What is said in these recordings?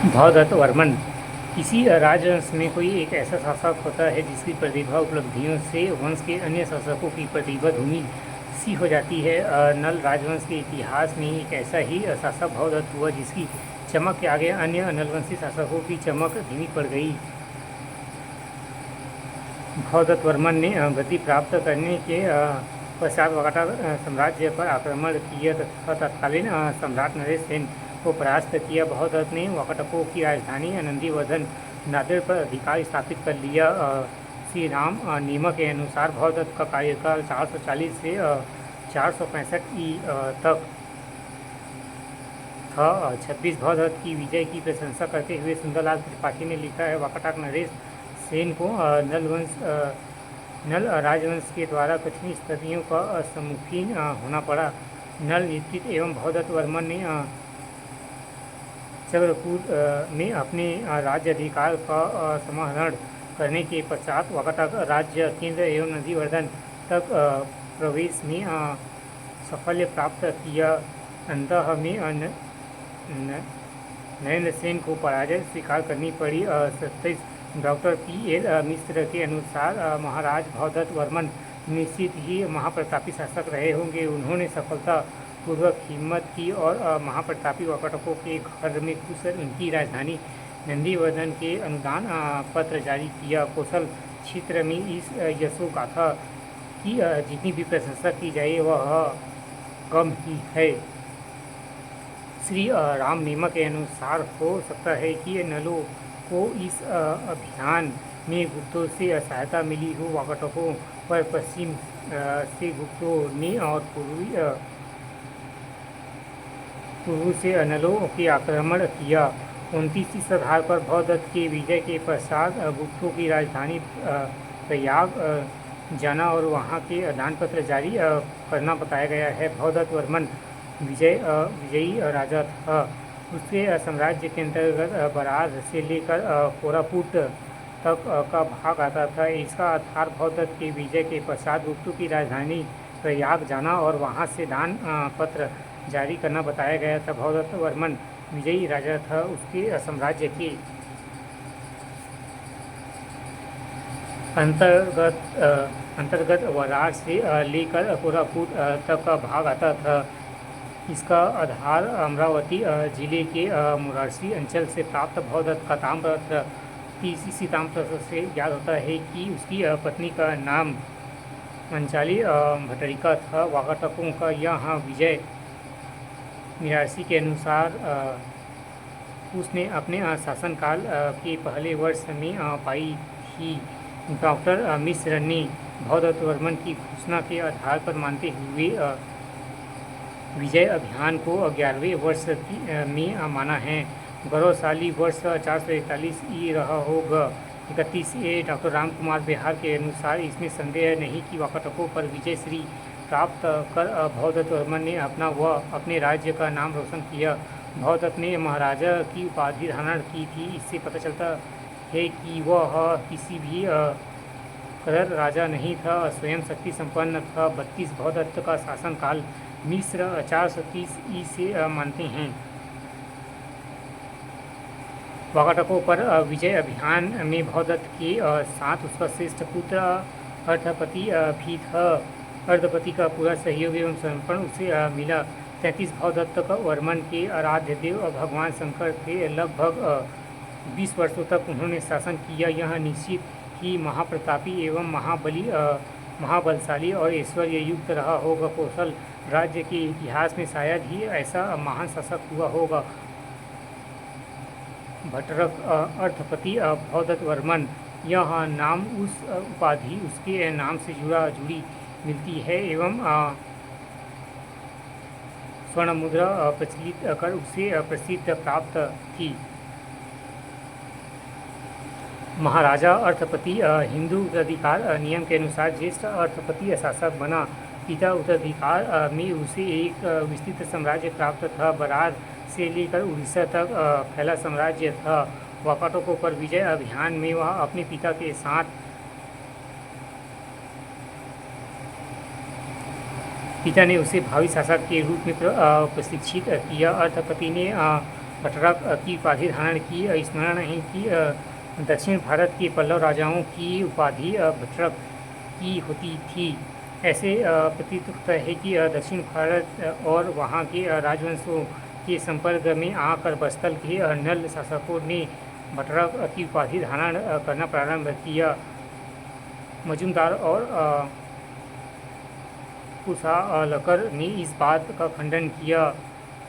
भवदत्त वर्मन। किसी राजवंश में कोई एक ऐसा शासक होता है जिसकी प्रतिभा उपलब्धियों से वंश के अन्य शासकों की प्रतिभा धूमिल सी हो जाती है। नल राजवंश के इतिहास में एक ऐसा ही शासक भवदत्त हुआ जिसकी चमक के आगे अन्य नलवंशी शासकों की चमक धीमी पड़ गई। भवदत्त वर्मन ने गति प्राप्त करने के पश्चात वाकाटक साम्राज्य पर आक्रमण किया तथा तत्कालीन सम्राट नरेश सेन को परास्त किया। भवदत्त ने वाकाटकों की राजधानी नंदीवर्धन नांदेड़ पर अधिकार स्थापित कर लिया। श्री राम नियम के अनुसार भवदत्त का कार्यकाल 440 से 465 तक था। 26 भवदत्त की विजय की प्रशंसा करते हुए सुंदरलाल त्रिपाठी ने लिखा है, वाकाटक नरेश सेन को नल राजवंश के द्वारा कठिन स्थितियों का सम्मुखीन होना पड़ा। नल नेतृत्व एवं भवदत्त वर्मन ने चक्रकूट में अपने राज्य अधिकार का समाहरण करने के पश्चात वाकाटक राज्य केंद्र एवं नंदीवर्धन तक प्रवेश में साफल्य प्राप्त किया। अंततः में नरेंद्र सेन को पराजय स्वीकार करनी पड़ी। 27 डॉक्टर पी.एल. मिश्र के अनुसार महाराज भवदत्त वर्मन निश्चित ही महाप्रतापी शासक रहे होंगे। उन्होंने सफलतापूर्वक हिम्मत की और महाप्रतापी वाकाटकों के घर में घुसकर उनकी राजधानी नंदीवर्धन के अनुदान पत्र जारी किया। कौशल क्षेत्र में इस यशो गाथा की जितनी भी प्रशंसा की जाए वह कम ही है। श्री राम नेमा के अनुसार हो सकता है कि नलों को इस अभियान में गुप्तों से सहायता मिली हो। वाकाटकों पर पश्चिम से गुप्तों ने और पूर्व से नलों के आक्रमण किया। 29 इस आधार पर भवदत्त के विजय के पश्चात गुप्तों की राजधानी प्रयाग जाना और वहां के दानपत्र जारी करना बताया गया है। भवदत्त वर्मन विजयी राजा था। उसके साम्राज्य के अंतर्गत बराज से लेकर कोरापुट तक का भाग आता था। इसका आधार भवदत्त के विजय के पश्चात गुप्तों की राजधानी प्रयाग जाना और वहां से दान पत्र जारी करना बताया गया था। भवदत्त वर्मन विजयी राजा था। उसके साम्राज्य के अंतर्गत वरार से लेकर कोरापुट तक का भाग आता था। इसका आधार अमरावती जिले के मुरारसी अंचल से प्राप्त भवदत्त का ताम्रपत्र। इसी ताम्रपत्र से याद होता है कि उसकी पत्नी का नाम मंचाली भट्टरिका था। वाकाटकों का यहाँ विजय मुरारसी के अनुसार उसने अपने शासनकाल के पहले वर्ष में पाई थी। डॉक्टर मिश्र ने भवदत्त वर्मन की घोषणा के आधार पर मानते हुए विजय अभियान को 11वें वर्ष में माना है। गौरवशाली वर्ष 441 ई रहा होगा। 31 डॉक्टर राम कुमार बिहार के अनुसार इसमें संदेह नहीं कि वाकाटकों पर विजय श्री प्राप्त कर भवदत्त वर्मन ने अपने राज्य का नाम रोशन किया। भवदत्त ने महाराजा की उपाधि धारण की थी। इससे पता चलता है कि वह किसी भी कदर राजा नहीं था, स्वयं शक्ति संपन्न था। 32 भवदत्त का शासनकाल मिस्र 430 ई से मानते हैं। वाकाटकों पर विजय अभियान में भवदत्त के साथ उसका श्रेष्ठ पुत्र अर्धपति भी था। अर्धपति का पूरा सहयोग एवं समर्पण उसे मिला। 33 भवदत्त वर्मन के आराध्य देव भगवान शंकर थे। लगभग 20 वर्षों तक उन्होंने शासन किया। यह निश्चित ही महाप्रतापी एवं महाबलशाली और ऐश्वर्य युक्त रहा होगा। कौशल राज्य के इतिहास में शायद ही ऐसा महान शासक हुआ होगा। भट्टरक अर्थपति भवदत्त वर्मन, यह नाम उस उपाधि उसके नाम से जुड़ी मिलती है एवं स्वर्ण मुद्रा प्रचलित कर उसे प्रसिद्ध प्राप्त थी। महाराजा अर्थपति हिंदू उत्तराधिकार नियम के अनुसार ज्येष्ठ अर्थपति शासक बना। पिता उत्तराधिकार में उसे एक विस्तृत साम्राज्य प्राप्त था। बरार से लेकर उड़ीसा तक फैला साम्राज्य था। वाकाटकों पर विजय अभियान में वह अपने पिता के साथ पिता ने उसे भावी शासक के रूप में प्रशिक्षित किया। अर्थपति ने भटरक की उपाधि धारण की। स्मरण है कि दक्षिण भारत के पल्लव राजाओं की उपाधि भटरक की होती थी। ऐसे प्रतीत होता है कि दक्षिण भारत और वहाँ के राजवंशों के संपर्क में आकर बस्तर के नल शासकों ने भटरक की उपाधि धारण करना प्रारंभ किया। मजूमदार और कुशालकर ने इस बात का खंडन किया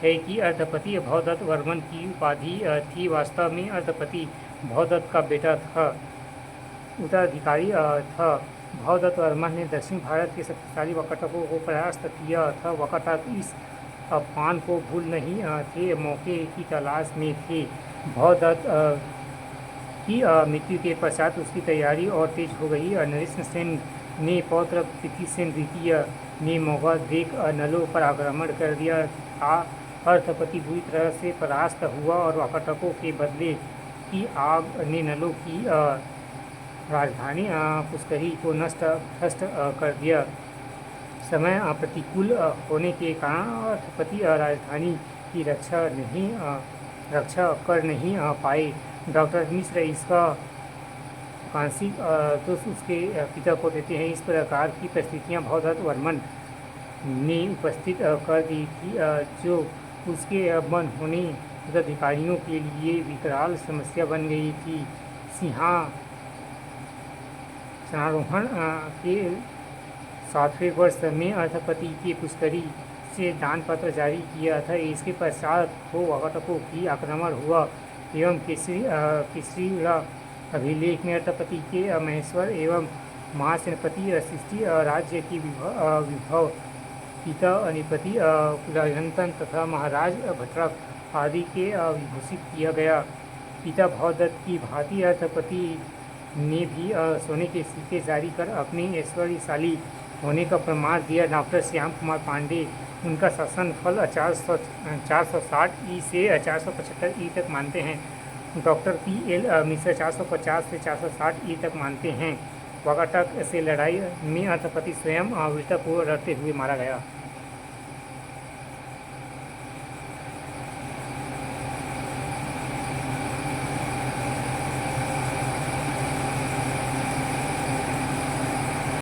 है कि अर्धपति भवदत्त वर्मन की उपाधि थी। वास्तव में अर्धपति भवदत्त का बेटा था, उत्तराधिकारी था। भवदत्त वर्मन ने दक्षिण भारत के शक्तिशाली वकाटकों को परास्त किया था। वकाटक इस अपमान को भूल नहीं थे, मौके की तलाश में थे। भवदत्त की मृत्यु के पश्चात उसकी तैयारी और तेज हो गई। नरेश सेन ने पौत्र पृथ्वीसेन द्वितीय ने मौका देख नलों पर आक्रमण कर दिया था। अर्धपति बुरी तरह से परास्त हुआ और वकाटकों के बदले की आग ने नलों की राजधानी पुष्करी को नष्ट कर दिया। समय प्रतिकूल होने के कारण अर्धपति राजधानी की रक्षा कर नहीं पाए। डॉक्टर मिश्र इसका आंशिक दोष उसके पिता को देते हैं। इस प्रकार की परिस्थितियां भवदत्त वर्मन ने उपस्थित कर दी थी, जो उसके मन होने उत्तराधिकारियों के लिए विकराल समस्या बन गई थी। सिंहासनारोहण के 7वें वर्ष में अर्धपति के पुष्करी से दानपत्र जारी किया था। इसके पश्चात वो वकाटकों की आक्रमण हुआ एवं केसरी अभिलेख में अर्धपति के महेश्वर एवं महासेनापति सृष्टि राज्य की विभव पिता अनिपति कुलायंतन तथा महाराज भटरक आदि के विभूषित किया गया। पिता भवदत्त की भांति अर्धपति ने भी सोने के सिक्के जारी कर अपनी ऐश्वर्यशाली होने का प्रमाण दिया। डॉक्टर श्याम कुमार पांडे उनका शासन फल 460 ई से 475 ई तक मानते हैं। Doctor P.L. मिश्र 450 से 460 ई तक मानते हैं। वकाटक से लड़ाई में अर्धपति स्वयं वीरतापूर्वक लड़ते हुए मारा गया।